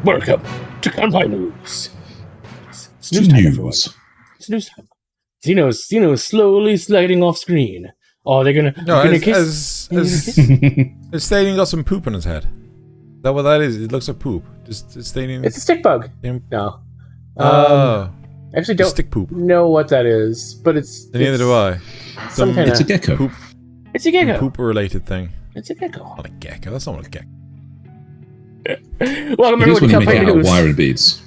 Welcome to Kanpai News. It's News. time, everyone. It's news time. Xeno's slowly sliding off screen. Oh, they're gonna kiss. Has Thaylien got some poop on his head? Is that what that is? It looks like poop. Does Thaylien... It's a stick bug. Him? No. Oh. I actually don't stick poop. know what that is, but it's... Neither do I. Some kind It's a gecko. Poop, It's a gecko. poop-related thing. It's a gecko. Not a gecko. That's not what a gecko... Welcome It is everyone when to you make Kanpai it out of News. wire and beads.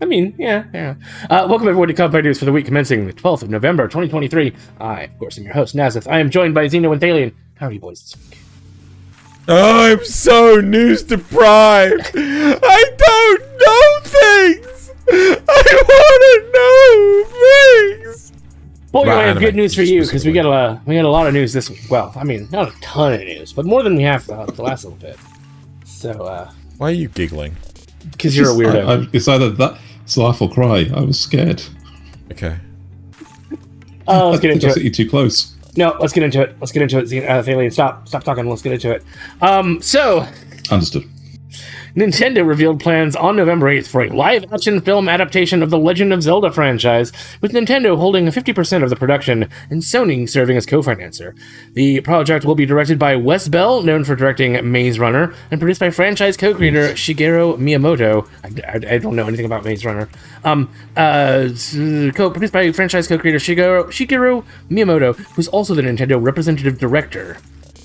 I mean, yeah. Welcome everyone to Kanpai News for the week commencing the 12th of November, 2023. I, of course, am your host, Nasuth. I am joined by Xeno and Thaylien. How are you boys this week? I'm so news deprived. I don't know things. I want to know things. Boy, Right, I have good anime, news for you, because we specifically. got a lot of news this week. Well, I mean, not a ton of news, but more than we have the last little bit. So, Why are you giggling? because you're a weirdo. It's either that, it's laugh or cry. I was scared. Okay. Let's get I into think it. you're too close. No, let's get into it. Thaylien, stop talking. Let's get into it. So, Understood. Nintendo revealed plans on November 8th for a live-action film adaptation of the Legend of Zelda franchise, with Nintendo holding 50% of the production and Sony serving as co-financer. The project will be directed by Wes Bell, known for directing Maze Runner, and produced by franchise co-creator Shigeru Miyamoto. I don't know anything about Maze Runner. Produced by franchise co-creator Shigeru Miyamoto, who's also the Nintendo representative director.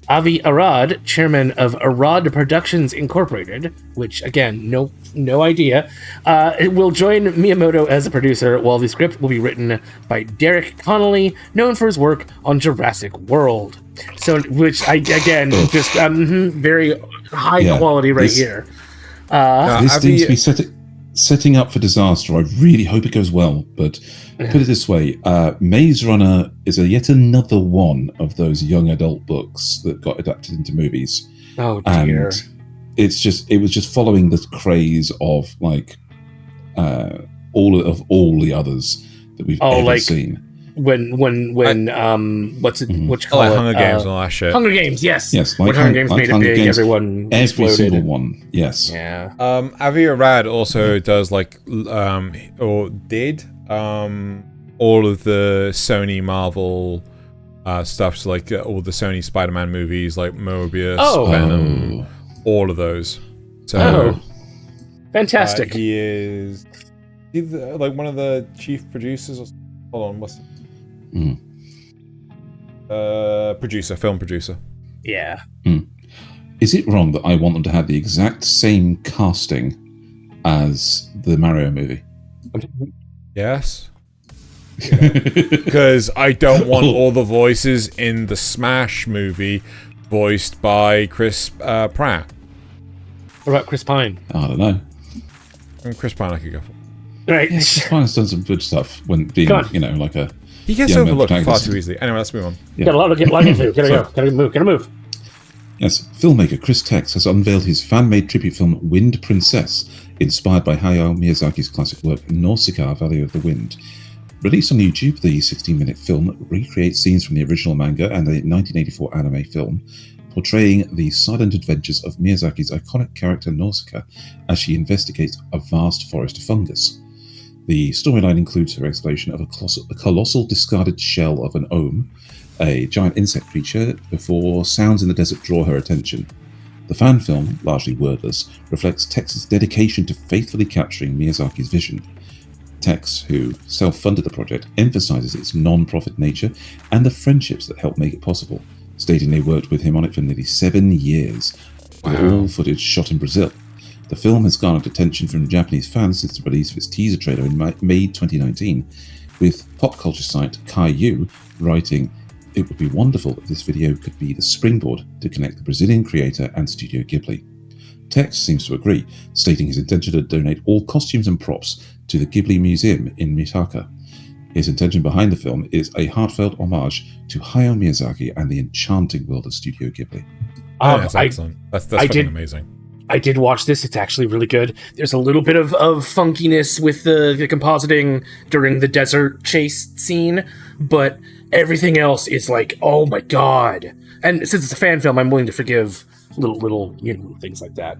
Avi Arad, chairman of Arad Productions Incorporated, which, again, no idea, will join Miyamoto as a producer, while the script will be written by Derek Connolly, known for his work on Jurassic World. So, which, just very high quality right here. This seems to be setting up for disaster. I really hope it goes well, but put it this way, Maze Runner is yet another one of those young adult books that got adapted into movies. Oh, dear. And it was just following the craze of like all the others that we've ever seen. When what's it? What you call it? Hunger Games and all that shit. Hunger Games, yes. Yes, when Hunger Games made it big, everyone every exploded. single one. Yes. Yeah. Avi Arad also does all of the Sony Marvel stuff, so all the Sony Spider-Man movies, like Mobius, Venom, all of those. So, fantastic. He is one of the chief producers. Hold on, what's it? Film producer. Yeah. Is it wrong that I want them to have the exact same casting as the Mario movie? Yes. Because I don't want all the voices in the Smash movie voiced by Chris Pratt. What about Chris Pine? I don't know. And Chris Pratt I could go for. Right. Chris Pine's done some good stuff when being, like a... He gets young overlooked far protagonist. too easily. Anyway, let's move on. Yeah. Got a lot to get into. Gotta move. Yes, filmmaker Chris Tex has unveiled his fan-made tribute film Wind Princess, inspired by Hayao Miyazaki's classic work Nausicaa, Valley of the Wind. Released on YouTube, the 16-minute film recreates scenes from the original manga and the 1984 anime film, portraying the silent adventures of Miyazaki's iconic character Nausicaa as she investigates a vast forest of fungus. The storyline includes her exploration of a colossal discarded shell of an ohm, a giant insect creature, before sounds in the desert draw her attention. The fan film, largely wordless, reflects Tex's dedication to faithfully capturing Miyazaki's vision. Tex, who self-funded the project, emphasizes its non-profit nature and the friendships that help make it possible, stating they worked with him on it for nearly 7 years, with all footage shot in Brazil. The film has garnered attention from Japanese fans since the release of its teaser trailer in May 2019, with pop culture site Caillou writing, "It would be wonderful if this video could be the springboard to connect the Brazilian creator and Studio Ghibli." Tex seems to agree, stating his intention to donate all costumes and props to the Ghibli Museum in Mitaka. His intention behind the film is a heartfelt homage to Hayao Miyazaki and the enchanting world of Studio Ghibli. That's excellent. That's fucking amazing. I did watch this. It's actually really good. There's a little bit of funkiness with the compositing during the desert chase scene, but everything else is like, oh my god. And since it's a fan film, I'm willing to forgive little things like that.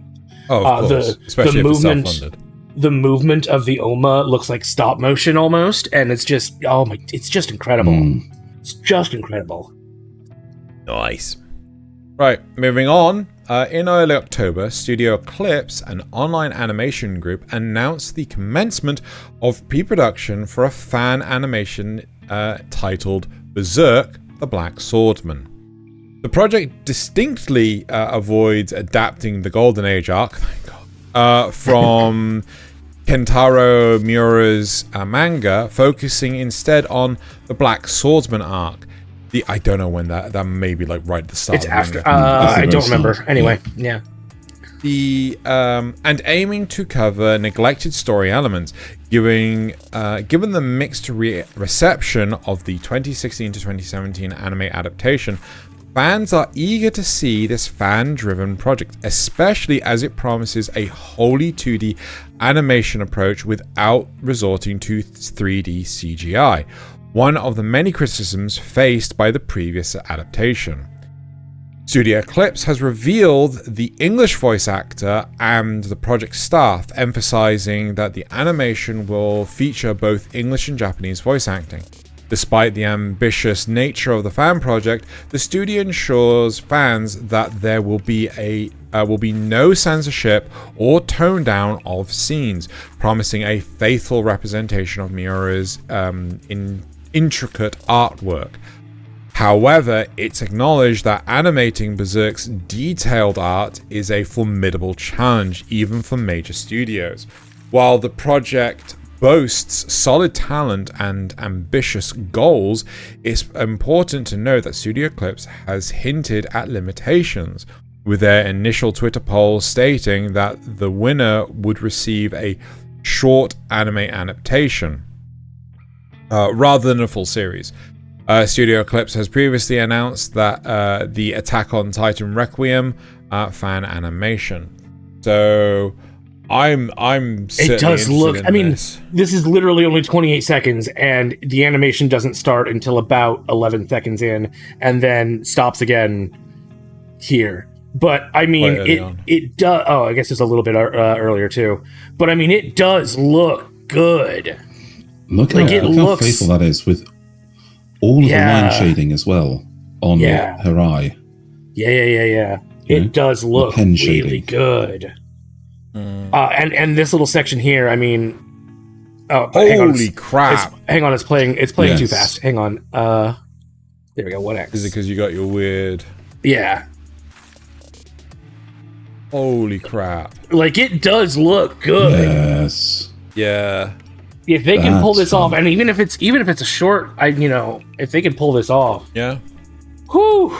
Oh, of course. Especially if it's self-funded. The movement of the Oma looks like stop motion almost, and it's just it's just incredible. It's just incredible. Nice. Right, moving on. In early October, Studio Eclipse, an online animation group, announced the commencement of pre-production for a fan animation titled Berserk, the Black Swordsman. The project distinctly avoids adapting the Golden Age arc, thank God, from Kentaro Miura's manga, focusing instead on the Black Swordsman arc. I don't know when that may be like right at the start. It's after. I don't remember. Anyway, yeah. And aiming to cover neglected story elements, given the mixed reception of the 2016 to 2017 anime adaptation, fans are eager to see this fan-driven project, especially as it promises a wholly 2D animation approach without resorting to 3D CGI. One of the many criticisms faced by the previous adaptation. Studio Eclipse has revealed the English voice actor and the project staff, emphasizing that the animation will feature both English and Japanese voice acting. Despite the ambitious nature of the fan project, the studio ensures fans that there will be no censorship or tone down of scenes, promising a faithful representation of Miura's intricate artwork. However, it's acknowledged that animating Berserk's detailed art is a formidable challenge, even for major studios. While the project boasts solid talent and ambitious goals, it's important to note that Studio Eclipse has hinted at limitations, with their initial Twitter poll stating that the winner would receive a short anime adaptation rather than a full series. Studio Eclipse has previously announced that the Attack on Titan Requiem fan animation. So I'm it does look. I mean, this is literally only 28 seconds, and the animation doesn't start until about 11 seconds in, and then stops again here. But I mean, it does. Oh, I guess it's a little bit earlier too. But I mean, it does look good. Look how faithful that is with all of the line shading as well on her eye. Yeah. It does look really good. And this little section here, I mean, holy crap! Hang on, it's playing too fast. Hang on. There we go. What X? Is it because you got your weird? Yeah. Holy crap! Like, it does look good. Yes. Yeah. If they can pull this off, and even if it's a short, if they can pull this off, yeah. Whew.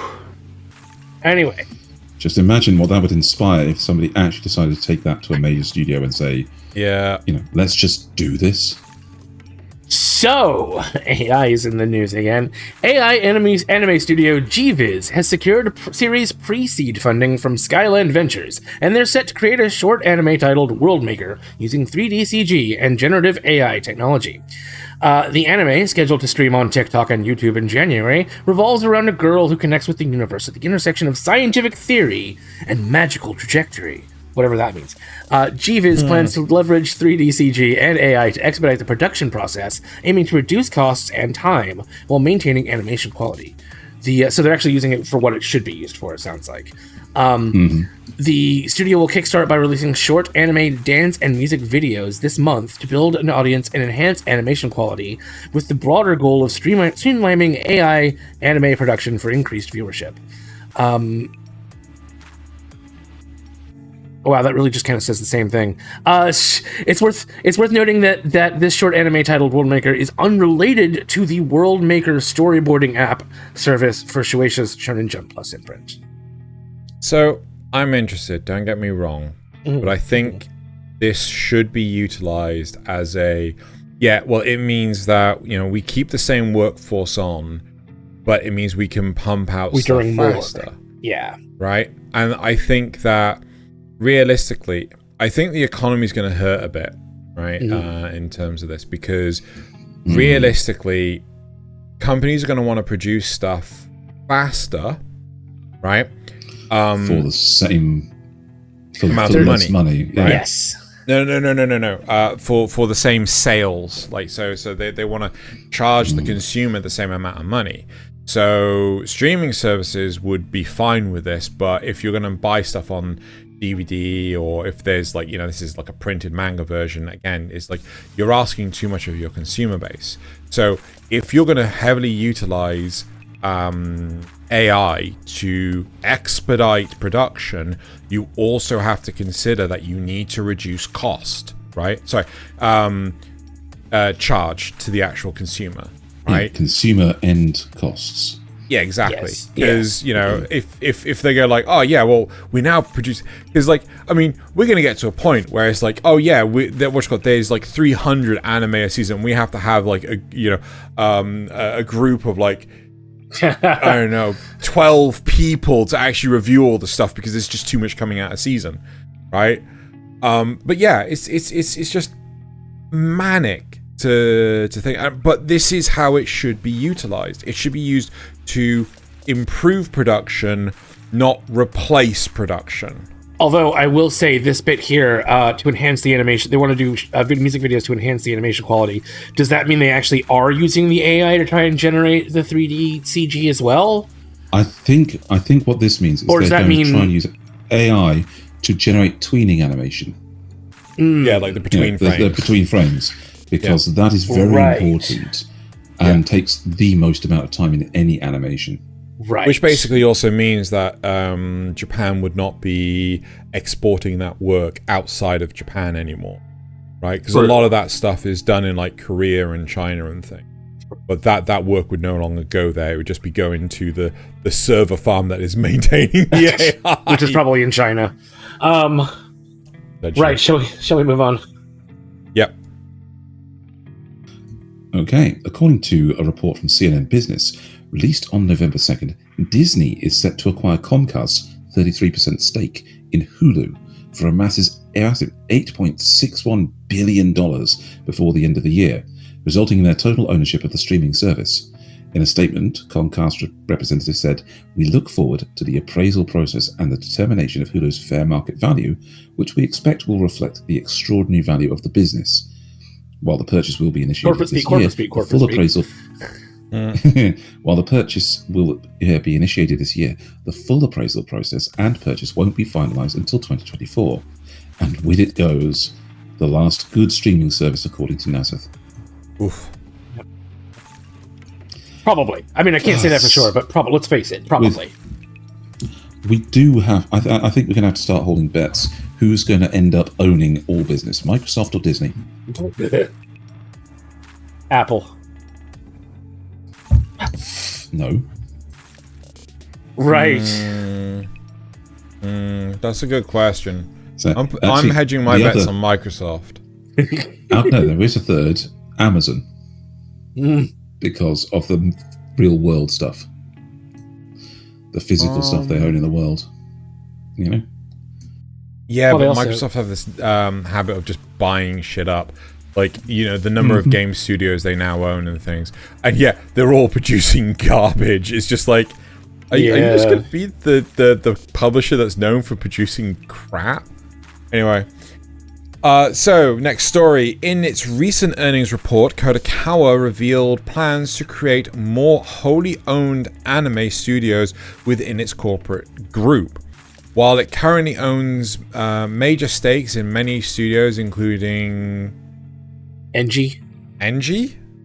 Anyway, just imagine what that would inspire if somebody actually decided to take that to a major studio and say, let's just do this. So, AI is in the news again. AI anime studio G-VIS has secured a series pre-seed funding from Skyland Ventures, and they're set to create a short anime titled Worldmaker using 3D CG and generative AI technology. The anime, scheduled to stream on TikTok and YouTube in January, revolves around a girl who connects with the universe at the intersection of scientific theory and magical trajectory. Whatever that means. G-VIS plans to leverage 3D CG and AI to expedite the production process, aiming to reduce costs and time while maintaining animation quality. So they're actually using it for what it should be used for, it sounds like. The studio will kickstart by releasing short anime dance and music videos this month to build an audience and enhance animation quality, with the broader goal of streamlining AI anime production for increased viewership. Wow, that really just kind of says the same thing. It's worth noting that this short anime titled Worldmaker is unrelated to the Worldmaker storyboarding app service for Shueisha's Shonen Jump Plus imprint. So I'm interested. Don't get me wrong, but I think this should be utilized as it means that we keep the same workforce on, but it means we can pump out stuff faster. Yeah. Right, and I think that. Realistically, I think the economy is going to hurt a bit, right, in terms of this, because realistically, companies are going to want to produce stuff faster, right? For the same amount of money. Yeah. Yes. No. For the same sales, like so they want to charge the consumer the same amount of money. So streaming services would be fine with this, but if you're going to buy stuff on DVD, or if there's like, this is like a printed manga version, again, it's like you're asking too much of your consumer base. So if you're going to heavily utilize AI to expedite production, you also have to consider that you need to reduce cost, right? Sorry, charge to the actual consumer, right? Yeah, consumer end costs. Yeah, exactly. Yes. Because if they go like, oh yeah, well we now produce, because like, I mean, we're gonna get to a point where it's like, oh yeah, there's like 300 anime a season. We have to have like a group of like I don't know, 12 people to actually review all the stuff because there's just too much coming out a season, right? But yeah, it's just manic to think. But this is how it should be utilized. It should be used to improve production, not replace production. Although I will say this bit here, to enhance the animation, they want to do music videos to enhance the animation quality. Does that mean they actually are using the AI to try and generate the 3D CG as well? I think what this means is Or does they're that going to mean- try and use AI to generate tweening animation. Yeah, like the between frames. The between frames, because that is very Right. important and takes the most amount of time in any animation. Right. Which basically also means that Japan would not be exporting that work outside of Japan anymore, right? Because a lot of that stuff is done in like Korea and China and things. But that work would no longer go there. It would just be going to the server farm that is maintaining the AI. Which is probably in China. Right, shall we move on? Yep. Okay, according to a report from CNN Business, released on November 2nd, Disney is set to acquire Comcast's 33% stake in Hulu for a massive $8.61 billion before the end of the year, resulting in their total ownership of the streaming service. In a statement, Comcast representative said, "We look forward to the appraisal process and the determination of Hulu's fair market value, which we expect will reflect the extraordinary value of the business. While the purchase will be initiated this year, the full appraisal... While the purchase will be initiated this year, the full appraisal process and purchase won't be finalised until 2024. And with it goes the last good streaming service, according to Nasuth." Oof. Probably. I mean, I can't say that for sure, but let's face it, probably. We do have... I think we're going to have to start holding bets. Who's going to end up owning all business, Microsoft or Disney? Apple. No. Right. That's a good question. So, I'm actually, hedging my the bets other- on Microsoft. No, there is a third, Amazon, because of the real world stuff, the physical stuff they own in the world. You know. Yeah, Well, but they also- Microsoft have this habit of just buying shit up. Like, the number of game studios they now own and things. And yeah, they're all producing garbage. It's just like, are you just going to be the publisher that's known for producing crap? Anyway. So, next story. In its recent earnings report, Kadokawa revealed plans to create more wholly owned anime studios within its corporate group. While it currently owns major stakes in many studios, including NG?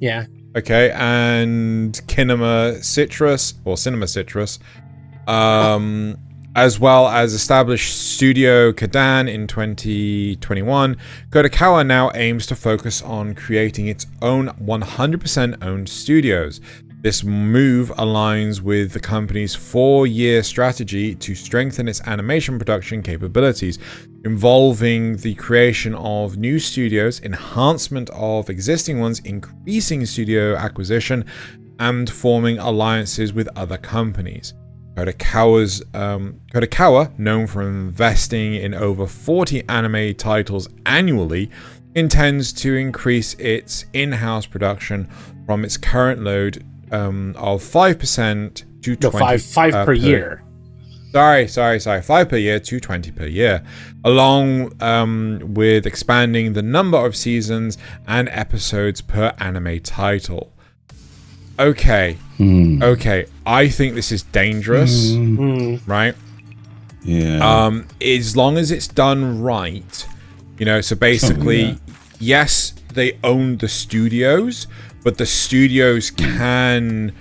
Yeah. Okay, and Cinema Citrus, as well as established Studio Kadan in 2021, Kadokawa now aims to focus on creating its own 100% owned studios. This move aligns with the company's 4-year strategy to strengthen its animation production capabilities, involving the creation of new studios, enhancement of existing ones, increasing studio acquisition, and forming alliances with other companies. Kadokawa, known for investing in over 40 anime titles annually, intends to increase its in-house production from its current load of 5% to 20% Five per year. Sorry. 5 per year to 20 per year, along with expanding the number of seasons and episodes per anime title. Okay. I think this is dangerous, right? Yeah. As long as it's done right, so basically, yes, they own the studios, but the studios can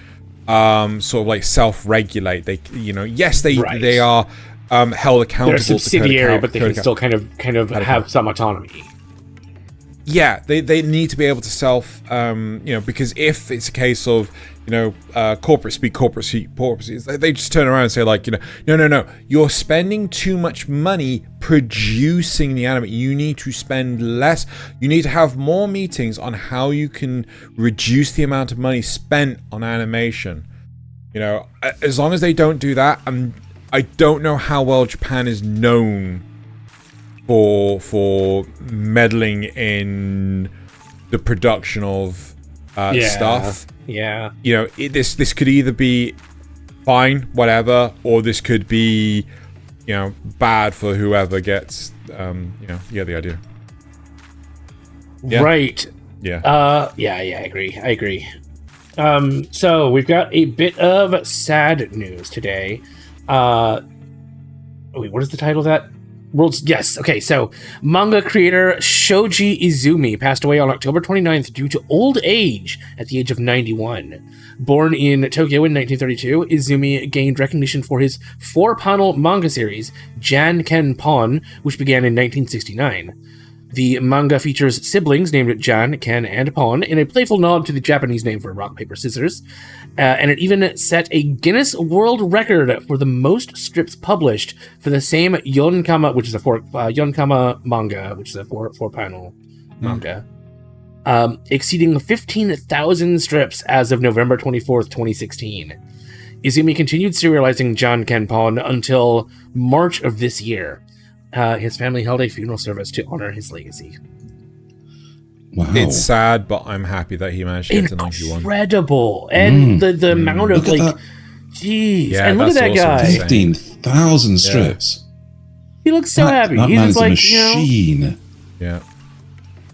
sort of like self-regulate. They, yes, they are held accountable. They're a subsidiary, to but they can still kind of have some autonomy. Yeah, they need to be able to self, because if it's a case of, corporate speak, they just turn around and say like, no, you're spending too much money producing the anime. You need to spend less. You need to have more meetings on how you can reduce the amount of money spent on animation. As long as they don't do that, I don't know how well Japan is known for meddling in the production of stuff. Yeah. This could either be fine, whatever, or this could be, bad for whoever gets, you get the idea. Yeah. Right. Yeah. I agree. So we've got a bit of sad news today. Wait, what is the title of that? Yes. Okay, so manga creator Shoji Izumi passed away on October 29th due to old age at the age of 91. Born in Tokyo in 1932, Izumi gained recognition for his 4-panel manga series, Jan Ken Pon, which began in 1969. The manga features siblings named Jan, Ken, and Pon in a playful nod to the Japanese name for rock, paper, scissors. And it even set a Guinness World Record for the most strips published for the same Yonkama, which is a Yonkama manga, which is a 4-panel manga, exceeding 15,000 strips as of November 24th, 2016. Izumi continued serializing Jan Ken Pon until March of this year. His family held a funeral service to honor his legacy. Wow. It's sad, but I'm happy that he managed to get to 91. Incredible. And the amount of, jeez. Yeah, and look at that guy. 15,000 strips. He looks so happy. That He's man is like, a machine. Yeah.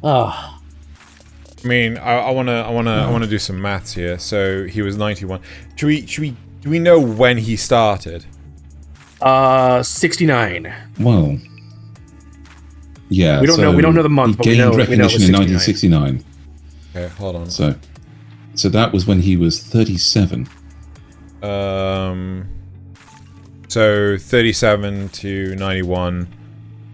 Oh. I mean, I wanna do some maths here. So he was 91. Do we know when he started? 69. Well, yeah. We don't know the month, but we know recognition it was in 1969. Okay, hold on. So that was when he was 37. So 37 to 91.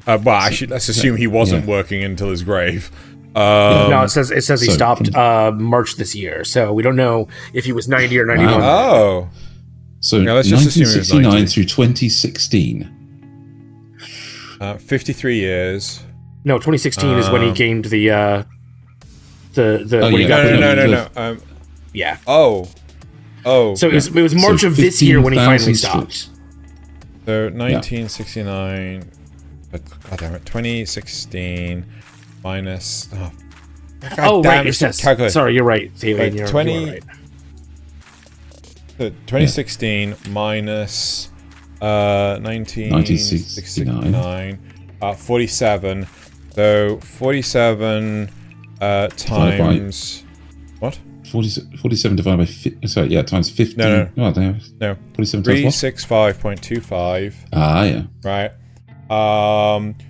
Let's assume he wasn't working until his grave. No, it says he stopped March this year, so we don't know if he was 90 or 91. Wow. Oh. So let's just assume he was 1969 through 2016. 53 years. No, 2016 is when he gained the when he got No. yeah. Oh. So it was March of this year when he finally stopped. So 1969. God damn it. 2016 minus. Oh, right. It says. Sorry, you're right. Thaylien, you're 20. 2016 minus 1969 47. So 47 times what? 47 divided by times 15. No. 47 365.25. Yeah. Right.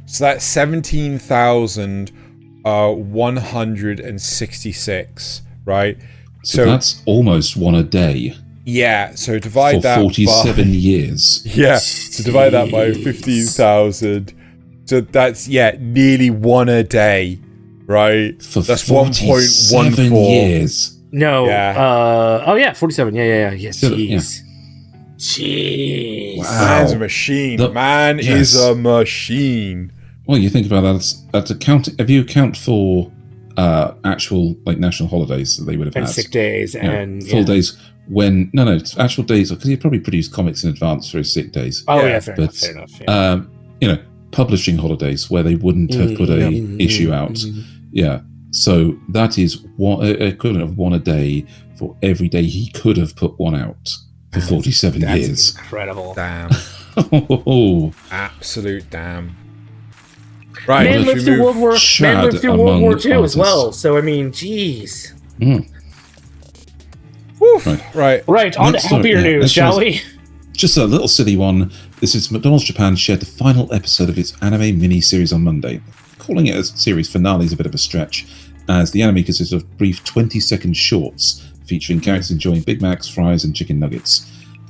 So that's 17,166. Right. So that's almost one a day. Yeah, so divide that for 47 years. Yeah, so divide that by 15,000. So that's nearly one a day, right? That's 1.14 years. No. Yeah. 47. Yeah. Jeez. Jeez. Wow. Man's a machine. Is a machine. Well, you think about that. That's if you account for actual national holidays that they would have and had, sick days and full days. When it's actual days, because he probably produced comics in advance for his sick days. Oh yeah, fair enough. Yeah. Publishing holidays where they wouldn't have put a issue out. Yeah, so that is equivalent of one a day for every day he could have put one out for 47 years. Incredible. Damn. Oh, Absolute damn. Right. Man lived through World War II as artists. well. So I mean, jeez. Right. On to happier news, shall we? Just a little silly one. This is McDonald's Japan shared the final episode of its anime mini-series on Monday. Calling it a series finale is a bit of a stretch, as the anime consists of brief 20-second shorts featuring characters enjoying Big Macs, fries, and chicken nuggets,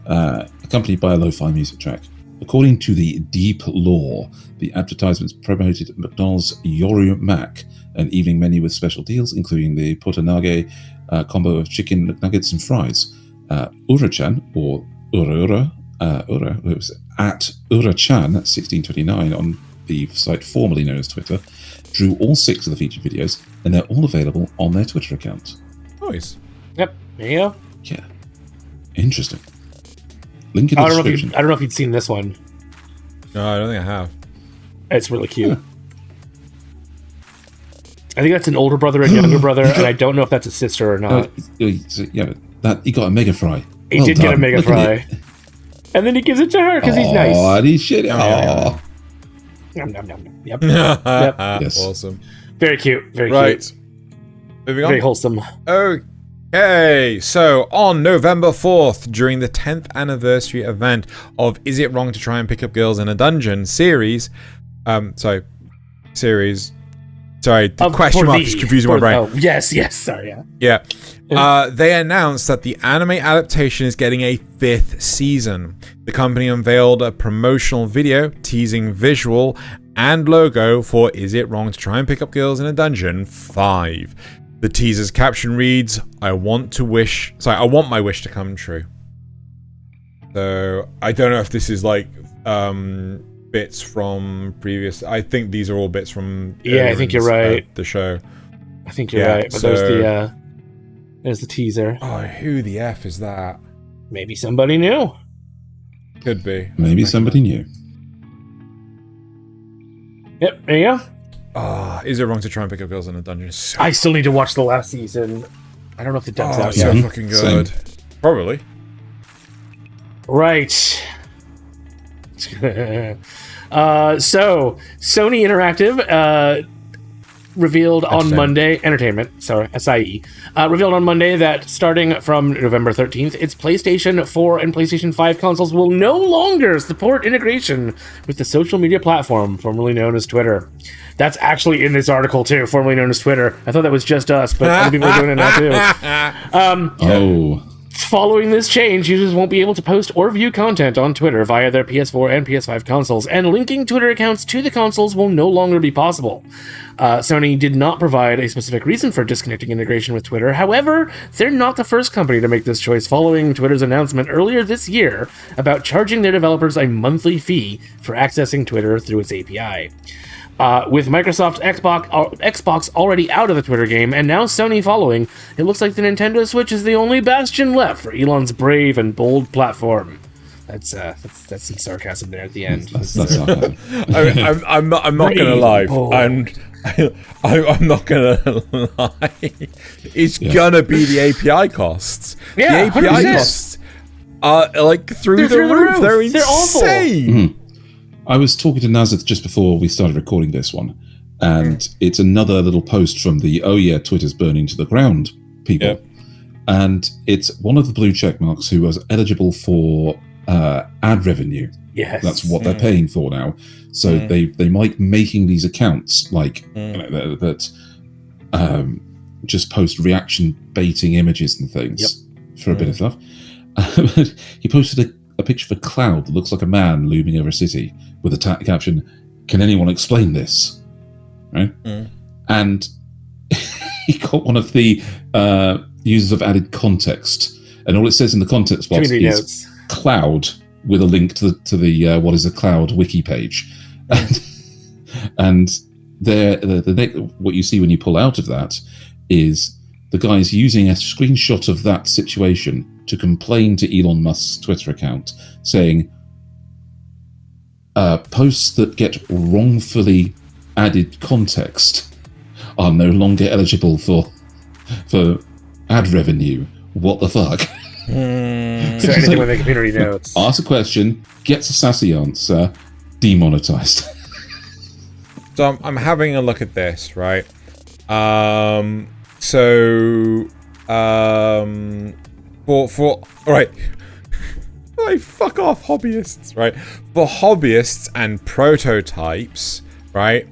accompanied by a lo-fi music track. According to the Deep Lore, the advertisements promoted McDonald's Yoru Mac, an evening menu with special deals, including the Potanage combo of chicken nuggets and fries. Ura-chan, or Ura, it was at Ura-chan 1629 on the site formerly known as Twitter, drew all 6 of the featured videos, and they're all available on their Twitter account. Nice. Yep. There you go. Yeah. Interesting. Link in the description. I don't know if you'd seen this one. No, I don't think I have. It's really cute. I think that's an older brother and younger brother, and I don't know if that's a sister or not. Yeah, but he got a mega fry. He did get a mega fry. And then he gives it to her because he's nice. Oh, he's shit. Oh. Nom, nom, nom, nom. Yep. Yes. Awesome. Very cute. Very Right. cute. Moving on. Very wholesome. Okay, so on November 4th, during the 10th anniversary event of Is It Wrong to Try and Pick Up Girls in a Dungeon series, the question mark is confusing my brain. Oh, yes, sorry, Yeah. They announced that the anime adaptation is getting a 5th season. The company unveiled a promotional video teasing visual and logo for Is It Wrong to Try and Pick Up Girls in a Dungeon 5. The teaser's caption reads, I want my wish to come true. So, I don't know if this is like bits from previous... I think these are all bits from... Yeah, I think you're right. The show. I think you're right, but there's the teaser. Oh, who the F is that? Maybe somebody new. Could be. Maybe somebody new. Yep, there you go. Is it wrong to try and pick up girls in a dungeon? I still need to watch the last season. I don't know if the dub's out so yet. fucking good. Same. Probably. Right. So, Sony Interactive revealed on Monday, SIE, revealed on Monday that starting from November 13th, its PlayStation 4 and PlayStation 5 consoles will no longer support integration with the social media platform formerly known as Twitter. That's actually in this article too, formerly known as Twitter. I thought that was just us, but other people are doing it now too. Following this change, users won't be able to post or view content on Twitter via their PS4 and PS5 consoles, and linking Twitter accounts to the consoles will no longer be possible. Sony did not provide a specific reason for disconnecting integration with Twitter. However, they're not the first company to make this choice following Twitter's announcement earlier this year about charging their developers a monthly fee for accessing Twitter through its API. With Microsoft Xbox already out of the Twitter game, and now Sony following, it looks like the Nintendo Switch is the only bastion left for Elon's brave and bold platform. That's some sarcasm there at the end. That's sarcasm. I'm not gonna lie. I'm not gonna lie. It's gonna be the API costs. Yeah, the API 100%. costs are like through the roof. They're insane. awful. Mm-hmm. I was talking to Nasuth just before we started recording this one, and it's another little post from the Twitter's burning to the ground people. Yep. And it's one of the blue check marks who was eligible for ad revenue. Yes. That's what they're paying for now. So they like making these accounts like that just post reaction baiting images and things for a bit of stuff. He posted a picture of a cloud that looks like a man looming over a city with a caption, "Can anyone explain this?" Right? And he got one of the users of added context, and all it says in the context box is notes. "cloud" with a link to the what is a cloud wiki page, and what you see when you pull out of that is the guy's using a screenshot of that situation to complain to Elon Musk's Twitter account, saying posts that get wrongfully added context are no longer eligible for ad revenue. What the fuck? So anything with the community notes. Ask a question, gets a sassy answer, demonetized. So I'm having a look at this, right? For all right. Like, fuck off, hobbyists, right? For hobbyists and prototypes, right?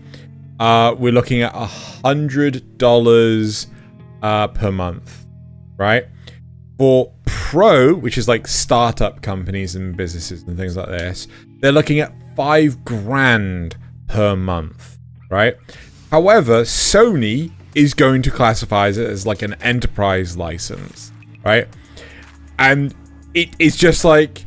We're looking at $100 per month, right? For pro, which is like startup companies and businesses and things like this, they're looking at $5,000 per month, right? However, Sony is going to classify it as like an enterprise license, right? And it's just like,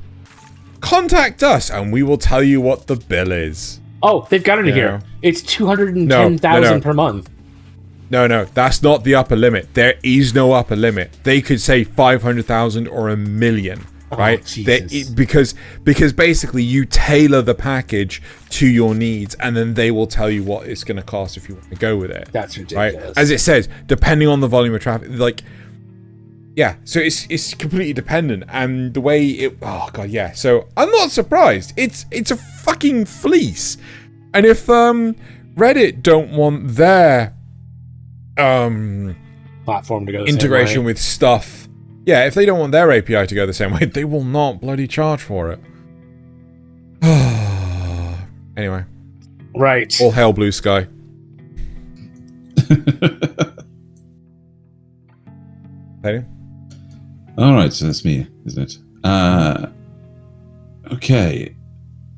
contact us and we will tell you what the bill is. Oh, they've got it here. It's $210,000 per month. No, that's not the upper limit. There is no upper limit. They could say 500,000 or $1 million, right? Because basically you tailor the package to your needs, and then they will tell you what it's going to cost if you want to go with it. That's ridiculous. Right? As it says, depending on the volume of traffic, like, yeah. So it's completely dependent, and the way it. Oh god, yeah. So I'm not surprised. It's a fucking fleece, and if Reddit don't want their platform to go the integration same way. with stuff, yeah, if they don't want their API to go the same way, they will not bloody charge for it. Anyway, right. All hail Blue Sky. Ready? All right, so that's me, isn't it? Okay.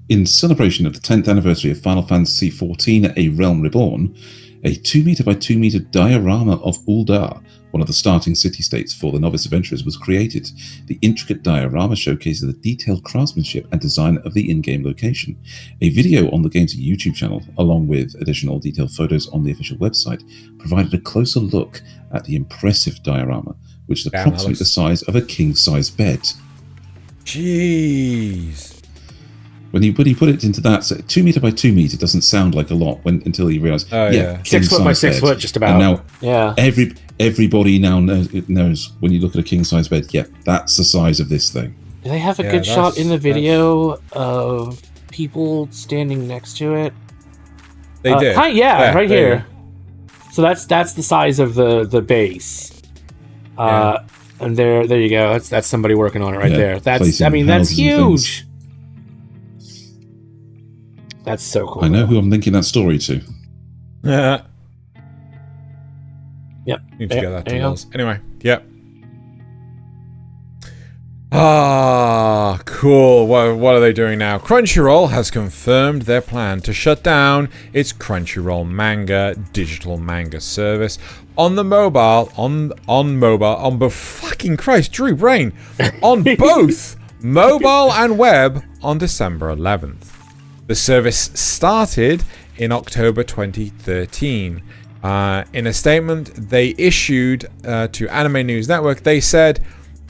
In celebration of the 10th anniversary of Final Fantasy XIV: A Realm Reborn, a 2 meter by 2 meter diorama of Uldar, one of the starting city-states for the novice adventurers, was created. The intricate diorama showcases the detailed craftsmanship and design of the in-game location. A video on the game's YouTube channel, along with additional detailed photos on the official website, provided a closer look at the impressive diorama, which is approximately the size of a king-size bed. Jeez. When you put it into that, so 2 meter by 2 meter doesn't sound like a lot until you realize, 6 foot by 6 foot, just about. And now, everybody now knows when you look at a king size bed, that's the size of this thing. Do they have a good shot in the video of people standing next to it? They did. Right here. So that's the size of the base. And there you go. That's somebody working on it right there. That's huge. That's so cool. I know who I'm linking that story to. Yeah. Yep. Need to get that to us. Anyway, yep. Ah, cool. What are they doing now? Crunchyroll has confirmed their plan to shut down its Crunchyroll Manga digital manga service on the mobile, on both fucking Christ, Drew Brain, on both mobile and web on December 11th. The service started in October 2013. In a statement they issued to Anime News Network, they said,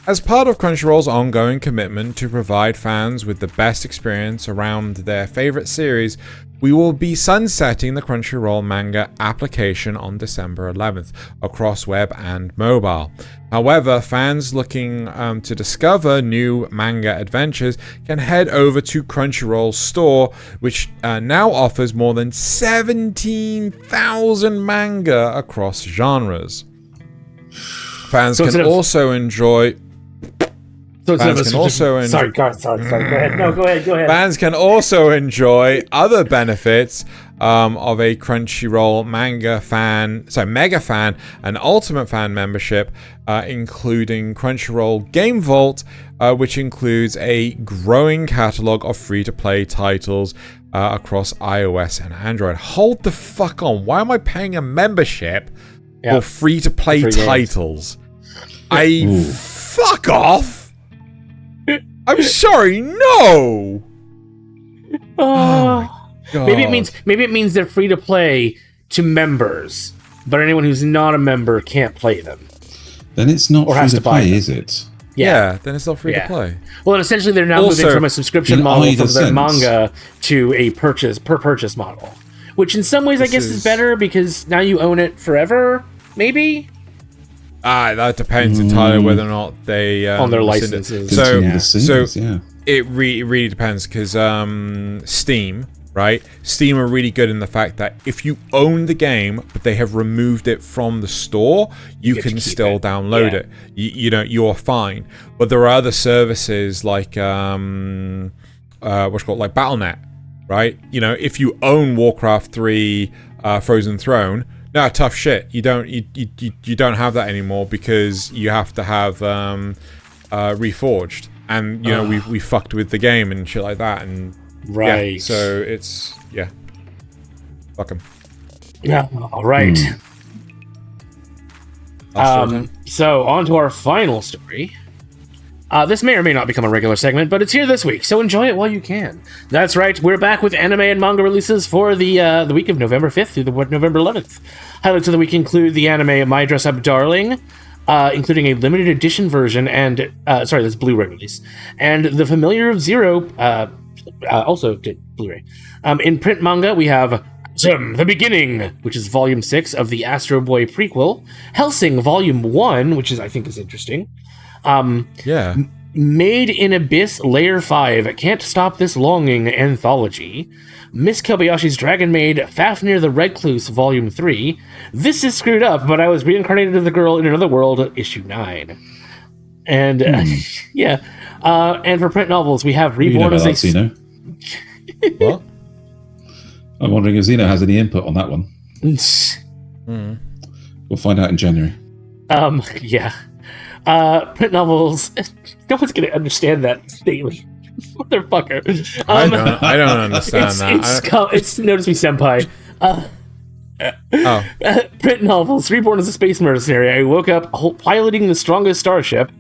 as part of Crunchyroll's ongoing commitment to provide fans with the best experience around their favorite series, we will be sunsetting the Crunchyroll manga application on December 11th across web and mobile. However, fans looking to discover new manga adventures can head over to Crunchyroll's store, which now offers more than 17,000 manga across genres. Fans can also enjoy... Sorry, go ahead. No, go ahead. Fans can also enjoy other benefits of a Crunchyroll mega fan and Ultimate Fan membership, including Crunchyroll Game Vault, which includes a growing catalog of free-to-play titles across iOS and Android. Hold the fuck on. Why am I paying a membership for free-to-play titles? Fuck off! I'm sorry, no! Maybe it means they're free to play to members, but anyone who's not a member can't play them. Then it's not free to play, is it? Yeah, then it's not free to play. Well, essentially they're now moving from a subscription model for their manga to a per purchase model, which in some ways I guess is better because now you own it forever. Maybe. That depends entirely whether or not they on their rescind it. licenses. So it really depends because Steam, right? Steam are really good in the fact that if you own the game but they have removed it from the store, you can still download it. You know, you're fine. But there are other services like what's called like Battle.net, right? You know, if you own Warcraft 3 Frozen Throne, no, tough shit. You don't have that anymore because you have to have Reforged, and you know we fucked with the game and shit like that, and right. Yeah, so it's fuck them. Yeah. All right. So on to our final story. This may or may not become a regular segment, but it's here this week, so enjoy it while you can. That's right, we're back with anime and manga releases for the week of November 5th through the November 11th. Highlights of the week include the anime My Dress Up Darling, including a limited edition version and this Blu-ray release, and The Familiar of Zero, also did Blu-ray. In print manga, we have The Beginning, which is Volume 6 of the Astro Boy prequel, Hellsing Volume 1, which I think is interesting. Made in Abyss Layer 5, Can't Stop This Longing Anthology, Miss Kobayashi's Dragon Maid, Fafnir the Recluse Volume 3, This Is Screwed Up, But I Was Reincarnated as a Girl in Another World, Issue 9. And, and for print novels, we have Reborn as a... What? I'm wondering if Xeno has any input on that one. We'll find out in January. Yeah. Print novels. No one's gonna understand that statement. Motherfucker. I don't understand that. It's Notice Me Senpai. Print novels. Reborn as a Space Mercenary. I woke up piloting the strongest starship.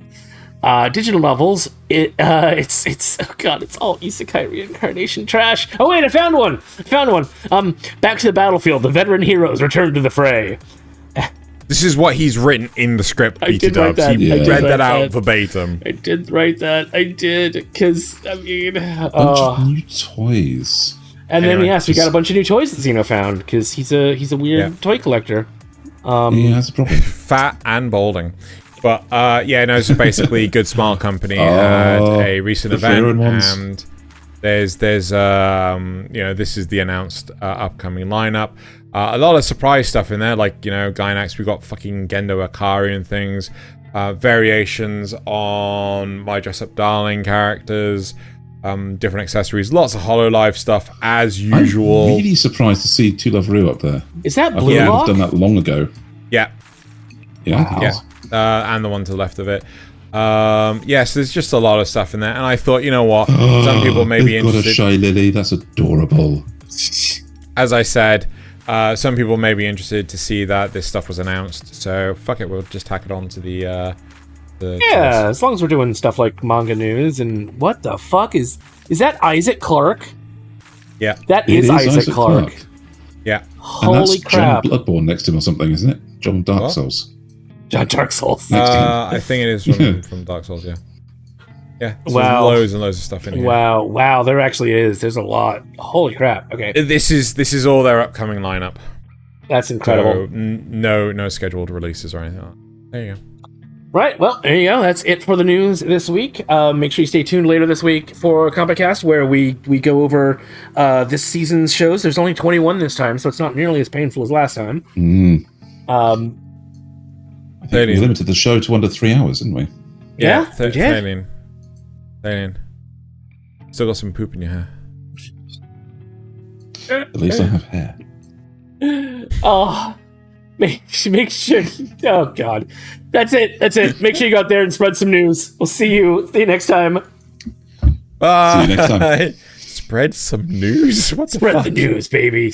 Digital novels. It's oh god, it's all isekai reincarnation trash. Oh wait, I found one. Back to the battlefield. The veteran heroes return to the fray. This is what he's written in the script, Peter Dubs. He read that out verbatim. I did write that. I did, because, I mean... bunch of new toys. And then, yes, we got a bunch of new toys that Xeno found, because he's a weird toy collector. He has a problem. Fat and balding. But, so basically, Good Smile Company had a recent event, and there's this is the announced upcoming lineup. A lot of surprise stuff in there, like, Gainax, we got fucking Gendo Akari and things. Variations on My Dress Up Darling characters. Different accessories. Lots of HoloLive stuff, as usual. I'm really surprised to see Two Love Rue up there. Is that Blue I Lock? thought they've done that long ago. Yeah. Yeah. Yeah. And the one to the left of it. Yes, there's just a lot of stuff in there. And I thought, you know what? Some people may be interested. Got a Shy Lily. That's adorable. As I said... some people may be interested to see that this stuff was announced, so fuck it, we'll just tack it on to the as long as we're doing stuff like manga news. And what the fuck is that Isaac Clarke? Yeah, that is Isaac Clarke. Yeah, holy and that's crap! John Bloodborne next to him or something, isn't it? John Dark Souls. John Dark Souls. I think it is from Dark Souls. Yeah. Yeah, wow. Loads and loads of stuff in here. Wow, there actually is. There's a lot. Holy crap. Okay. This is all their upcoming lineup. That's incredible. So, no scheduled releases or anything like that. There you go. Right, well, there you go. That's it for the news this week. Make sure you stay tuned later this week for Kanpai Cast, where we go over this season's shows. There's only 21 this time, so it's not nearly as painful as last time. I think we limited the show to under 3 hours, didn't we? Yeah, Thaylien. Still got some poop in your hair. At least I have hair. Oh, make sure. Oh God, that's it. Make sure you go out there and spread some news. We'll see you next time. See you next time. Spread some news. What the fuck? Spread the news, baby.